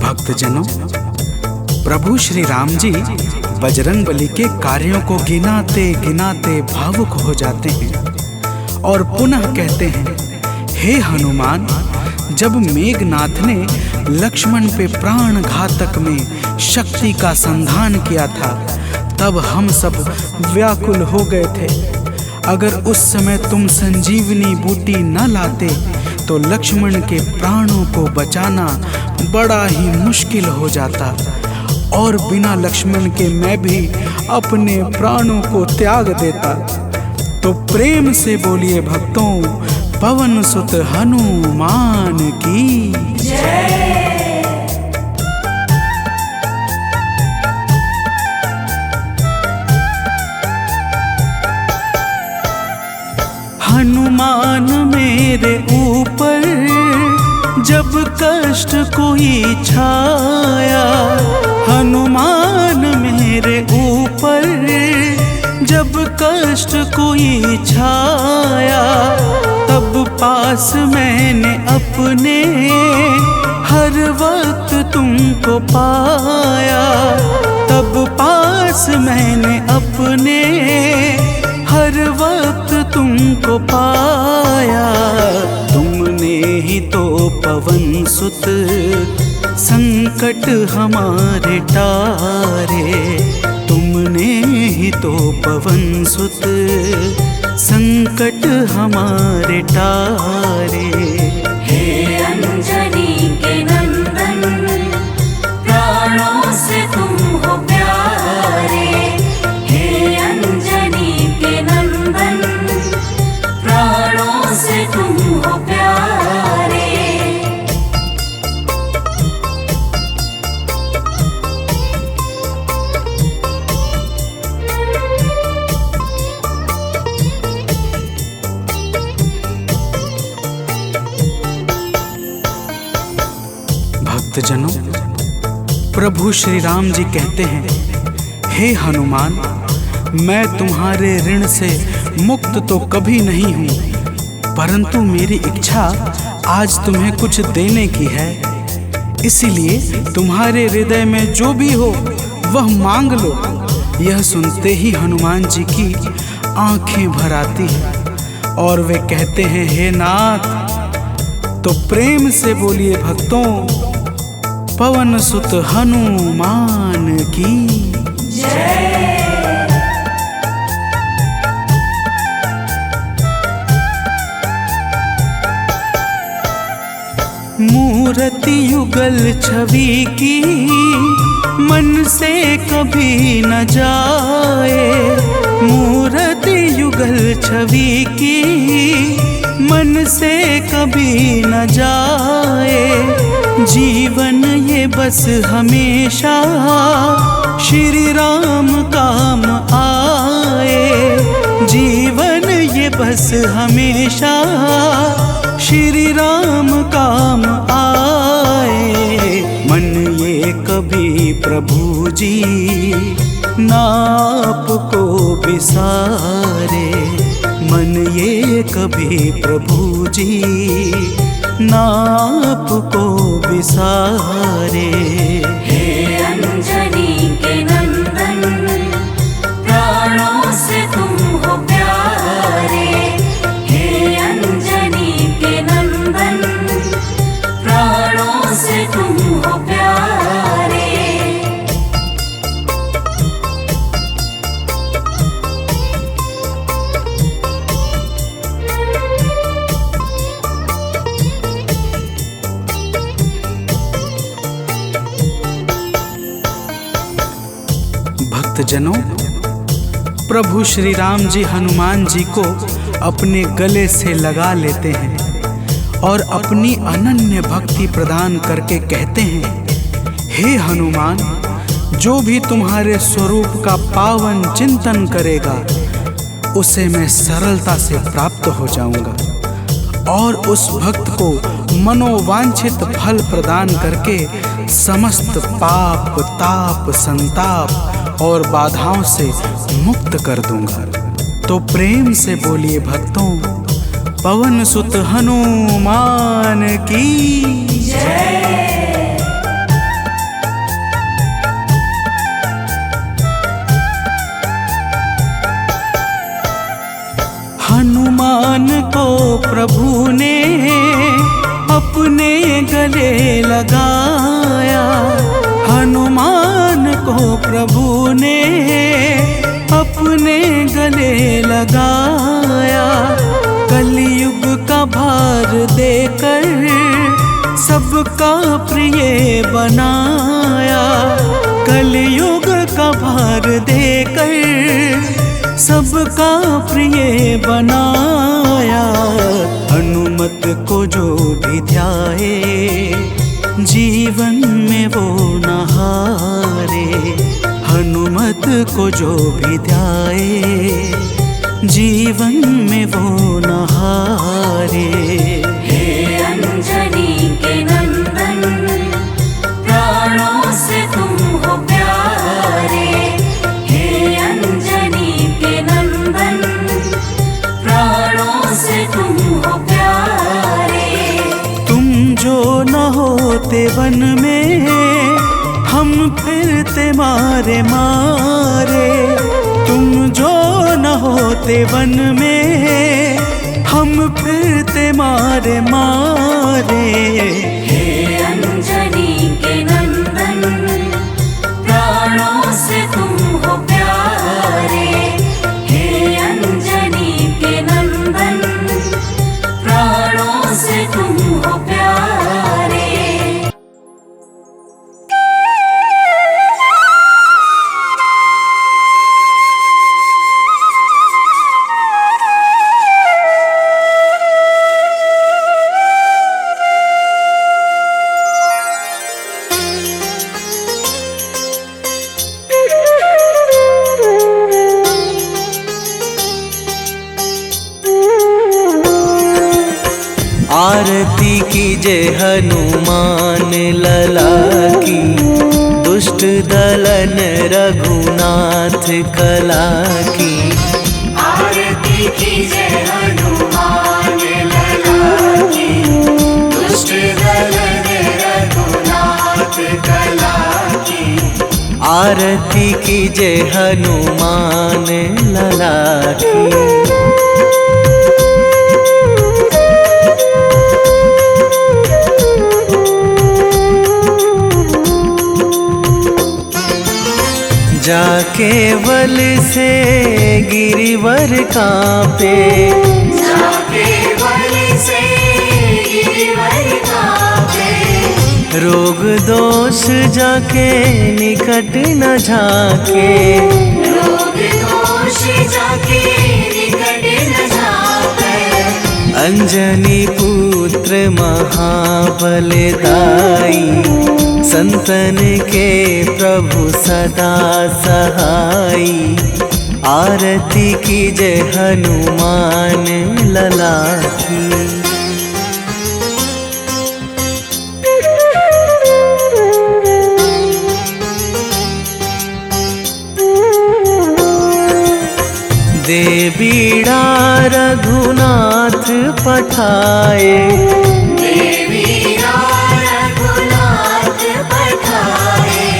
भक्तजनों, प्रभु श्री राम जी बजरंगबली के कार्यों को गिनाते गिनाते भावुक हो जाते हैं और पुनः कहते हैं, हे हनुमान, जब मेघनाथ ने लक्ष्मण पे प्राण घातक में शक्ति का संधान किया था, तब हम सब व्याकुल हो गए थे। अगर उस समय तुम संजीवनी बूटी न लाते तो लक्ष्मण के प्राणों को बचाना बड़ा ही मुश्किल हो जाता, और बिना लक्ष्मण के मैं भी अपने प्राणों को त्याग देता। तो प्रेम से बोलिए भक्तों, पवन सुत हनुमान की जय। हनुमान मेरे ऊपर जब कष्ट कोई छाया, हनुमान मेरे ऊपर जब कष्ट कोई छाया, तब पास मैंने अपने हर वक्त तुमको पाया, तब पास मैंने अपने हर वक्त तुमको पाया। तुमने ही तो पवन सुत संकट हमारे टारे, तुमने ही तो पवन सुत संकट हमारे टारे। हे अंजनी के नंदन, प्राणों से तुम हो प्यारे। हे अंजनी के नंदन, प्राणों से तुम हो प्यारे। भक्तजनों, प्रभु श्री राम जी कहते हैं, हे हनुमान, मैं तुम्हारे ऋण से मुक्त तो कभी नहीं हूँ, परंतु मेरी इच्छा आज तुम्हें कुछ देने की है। इसीलिए तुम्हारे हृदय में जो भी हो वह मांग लो। यह सुनते ही हनुमान जी की आंखें भर आती हैं और वे कहते हैं, हे नाथ। तो प्रेम से बोलिए भक्तों, पवन सुत हनुमान की जय। मूर्ति युगल छवि की मन से कभी न जाए। मूर्ति युगल छवि की मन से कभी न जाए। जीवन ये बस हमेशा श्री राम काम आए। जीवन ये बस हमेशा श्री राम काम आए। मन ये कभी प्रभु जी नाप को बिसारे। मन ये कभी प्रभु जी नाप को बिसारे। हे अंजनी के नंदन, प्राणों से तुम हो प्यारे। हे अंजनी के नंदन, प्राणों से तुम हो प्यारे। भक्तजनों, प्रभु श्री राम जी हनुमान जी को अपने गले से लगा लेते हैं और अपनी अनन्य भक्ति प्रदान करके कहते हैं, हे हनुमान, जो भी तुम्हारे स्वरूप का पावन चिंतन करेगा उसे मैं सरलता से प्राप्त हो जाऊंगा और उस भक्त को मनोवांछित फल प्रदान करके समस्त पाप, ताप, संताप और बाधाओं से मुक्त कर दूंगा। तो प्रेम से बोलिए भक्तों, पवन सुत हनुमान की जय। हनुमान को प्रभु ने अपने गले लगाया। हनुमान को प्रभु ने अपने गले लगाया। कलयुग का भार देकर सबका प्रिय बनाया। कलयुग का भार देकर सबका प्रिय बनाया। हनुमत को जो भी ध्याए जीवन में वो न हारे। हनुमत को जो भी ध्याए जीवन में वो न हारे। हे अंजनी के नंदन, प्राणों से तुम हो प्यारे। हे अंजनी के नंदन, प्राणों से तुम हो प्यारे। तुम जो न होते वन में हम फिरते मारे मारे। तुम जो न होते वन में हम फिरते मारे मारे। हे अंजनी के नंदन, प्राणों से तुम हो प्यारे। हे अंजनी के नंदन, प्राणों से तुम हो प्यारे। आरती कीजे हनुमान लला की, दुष्ट दलन रघुनाथ कला की। आरती कीजे हनुमान लला की, दुष्ट दलन रघुनाथ कला की। आरती कीजे हनुमान लला की। जाके बल से गिरिवर कांपे। जाके बल से गिरिवर कांपे। रोग दोष जाके निकट न झाके, रोग दोष जाके निकट न जाके। अंजनी पुत्र महाबलदाई, संतन के प्रभु सदा सहाई। आरती कीजय हनुमान लला की। दे बीड़ा रघुनाथ पठाए, देवीरा रघुनाथ पठाए।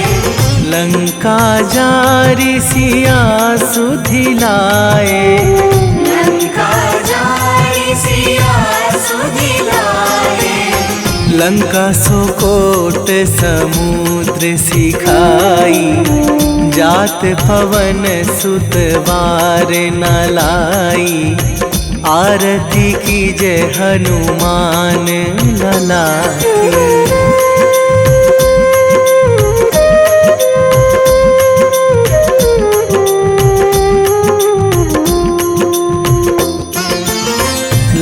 लंका जारी सिया सुधिलाए, लंका जारी सिया सुधिलाए। लंका सुकोट समुद्र सिखाई। जात पवन सुत वार न लाई। आरती कीजय हनुमान लला की।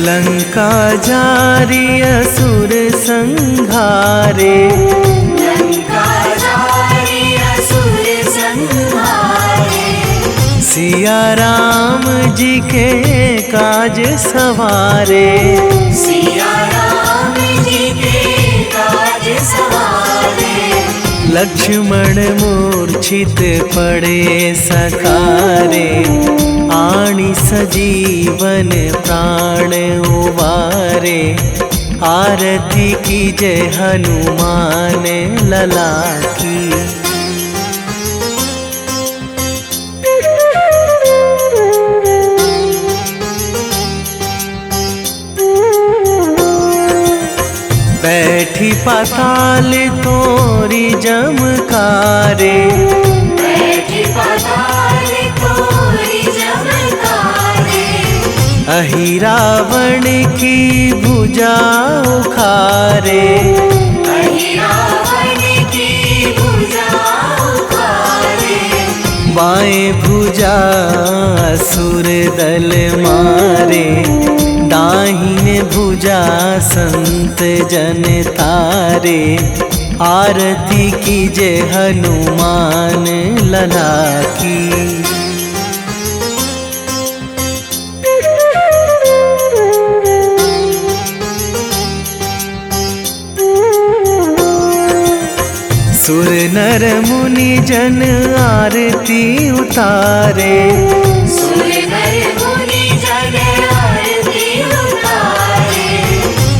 लंका जारी असुर संहारे, लंका जारी असुर संहारे। सिया राम जी के काज सवारे। सिया राम जी के काज सवारे। लक्ष्मण मूर्छित पड़े सकारे। आणी सजीवन प्राण उबारे। आरती कीजय हनुमान लला की। बैठी पाताल तोरी जमकारे। बैठी पाताल तोरी जमकारे। अहि रावण की भुजा उखारे। अहि रावण की भुजा उखारे। बाएं भुजा असुर दल मारे। दाहिने भुजा संत जन तारे। आरती कीजय हनुमान लला की। सुर नर मुनि जन आरती उतारे। सुर नर मुनि जन आरती उतारे।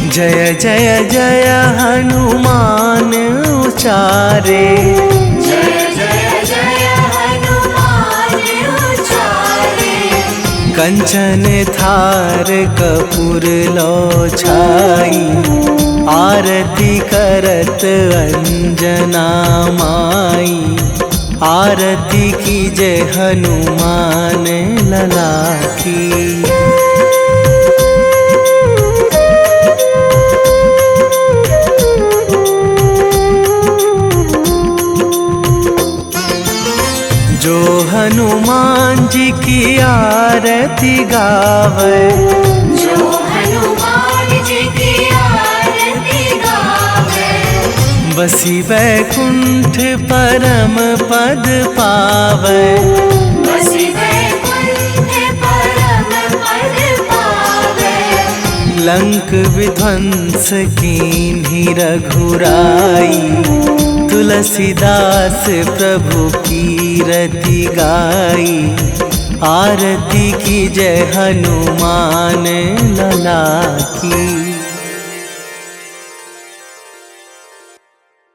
जय जय जय हनुमान उचारे। जय जय जय हनुमान उचारे। कंचन थार कपूर लो छाई। आरती करत अंजना माई। आरती कीजय हनुमान लला की। जो हनुमान जी की आरती गावे। जो हनुमान जी की आरती गावे। बसी बैकुंठ परम पद पावे। बसी बैकुंठ परम पद पावे। लंक विध्वंस कीन्ही रघुराई। तुलसीदास प्रभु कीरति गाई। आरती कीजय हनुमान लला की।